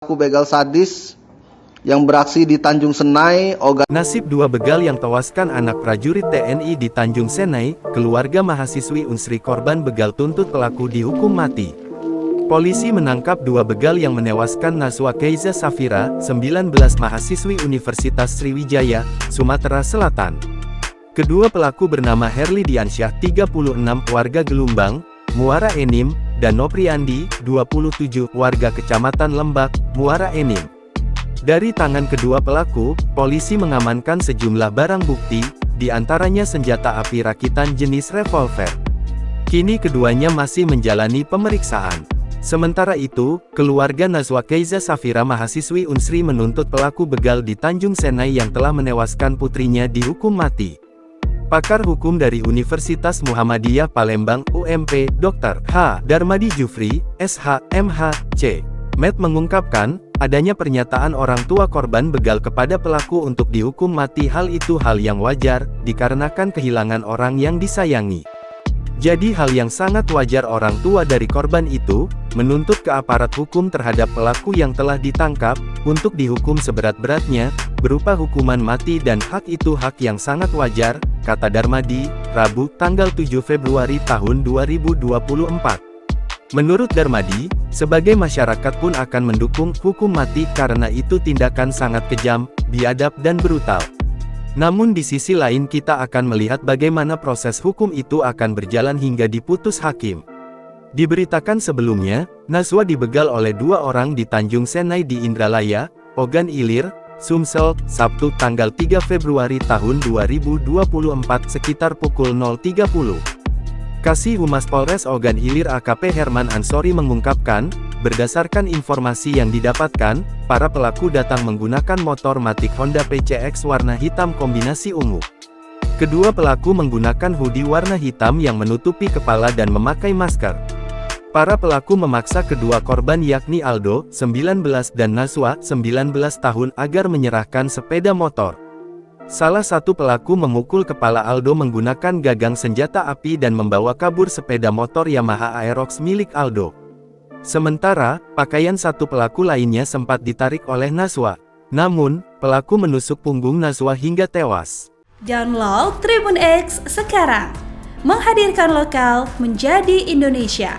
Pelaku begal sadis yang beraksi di Tanjung Senai, Nasib dua begal yang tewaskan anak prajurit TNI di Tanjung Senai, keluarga mahasiswi Unsri korban begal tuntut pelaku dihukum mati. Polisi menangkap dua begal yang menewaskan Naswa Keiza Safira, 19 mahasiswi Universitas Sriwijaya, Sumatera Selatan. Kedua pelaku bernama Herli Diansyah, 36, warga Gelumbang, Muara Enim, dan Nopriandi, 27, warga Kecamatan Lembak, Muara Enim. Dari tangan kedua pelaku, polisi mengamankan sejumlah barang bukti, di antaranya senjata api rakitan jenis revolver. Kini keduanya masih menjalani pemeriksaan. Sementara itu, keluarga Naswa Keiza Safira mahasiswi Unsri menuntut pelaku begal di Tanjung Senai yang telah menewaskan putrinya dihukum mati. Pakar hukum dari Universitas Muhammadiyah Palembang UMP, Dr. H. Darmadi Jufri, SH, MH, C. Med mengungkapkan, adanya pernyataan orang tua korban begal kepada pelaku untuk dihukum mati hal itu hal yang wajar, dikarenakan kehilangan orang yang disayangi. Jadi hal yang sangat wajar orang tua dari korban itu, menuntut ke aparat hukum terhadap pelaku yang telah ditangkap, untuk dihukum seberat-beratnya, berupa hukuman mati dan hak itu hak yang sangat wajar, kata Darmadi, Rabu, tanggal 7 Februari tahun 2024. Menurut Darmadi, sebagai masyarakat pun akan mendukung hukum mati karena itu tindakan sangat kejam, biadab dan brutal. Namun di sisi lain kita akan melihat bagaimana proses hukum itu akan berjalan hingga diputus hakim. Diberitakan sebelumnya, Naswa dibegal oleh dua orang di Tanjung Senai di Indralaya, Ogan Ilir, Sumsel, Sabtu tanggal 3 Februari tahun 2024 sekitar pukul 0.30. Kasih Humas Polres Ogan Ilir AKP Herman Ansori mengungkapkan, berdasarkan informasi yang didapatkan, para pelaku datang menggunakan motor Matic Honda PCX warna hitam kombinasi ungu. Kedua pelaku menggunakan hoodie warna hitam yang menutupi kepala dan memakai masker. Para pelaku memaksa kedua korban yakni Aldo, 19 dan Naswa, 19 tahun agar menyerahkan sepeda motor. Salah satu pelaku memukul kepala Aldo menggunakan gagang senjata api dan membawa kabur sepeda motor Yamaha Aerox milik Aldo. Sementara, pakaian satu pelaku lainnya sempat ditarik oleh Naswa. Namun, pelaku menusuk punggung Naswa hingga tewas. Download Tribun X sekarang, menghadirkan lokal menjadi Indonesia.